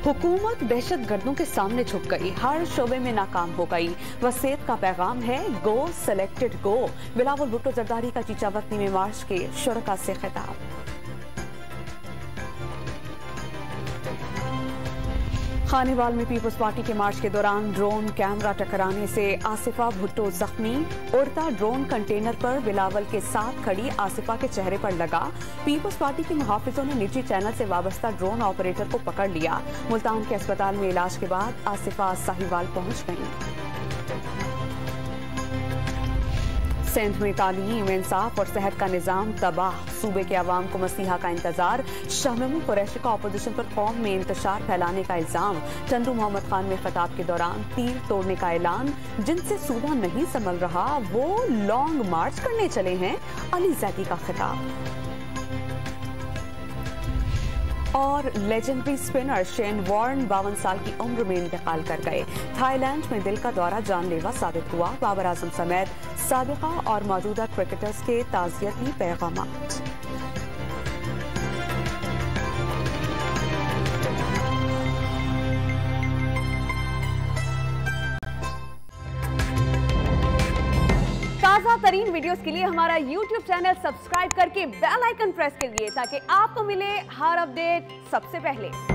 हुकूमत दहशत गर्दों के सामने झुक गई, हर शोबे में नाकाम हो गई। वसीयत का पैगाम है, गो सेलेक्टेड गो। बिलावल भुट्टो जरदारी का चीचावतनी में मार्च के शुरका से खिताब। खानेवाल में पीपल्स पार्टी के मार्च के दौरान ड्रोन कैमरा टकराने से आसिफा भुट्टो जख्मी। उड़ता ड्रोन कंटेनर पर बिलावल के साथ खड़ी आसिफा के चेहरे पर लगा। पीपल्स पार्टी के मुहाफिजों ने निजी चैनल से वाबस्ता ड्रोन ऑपरेटर को पकड़ लिया। मुल्तान के अस्पताल में इलाज के बाद आसिफा साहिवाल पहुंच गई। सिंध में तालीम, इंसाफ और सेहत का निजाम तबाह। सूबे के अवाम को मसीहा का इंतजार। शाह महमूद कुरैशी का अपोजिशन पर कौम में इंतशार फैलाने का इल्जाम। चंदू मोहम्मद खान में खिताब के दौरान तीर तोड़ने का ऐलान। जिनसे सूबा नहीं संभल रहा वो लॉन्ग मार्च करने चले हैं, अली जैदी का खिताब। और लेजेंडरी स्पिनर शेन वॉर्न 52 साल की उम्र में इंतकाल कर गए। थाईलैंड में दिल का दौरा जानलेवा साबित हुआ। बाबर आजम समेत साबिका और मौजूदा क्रिकेटर्स के ताज़ियती पैगामात। ताज़ा तरीन वीडियोस के लिए हमारा YouTube चैनल सब्सक्राइब करके बेल आइकन प्रेस कीजिए ताकि आपको मिले हर अपडेट सबसे पहले।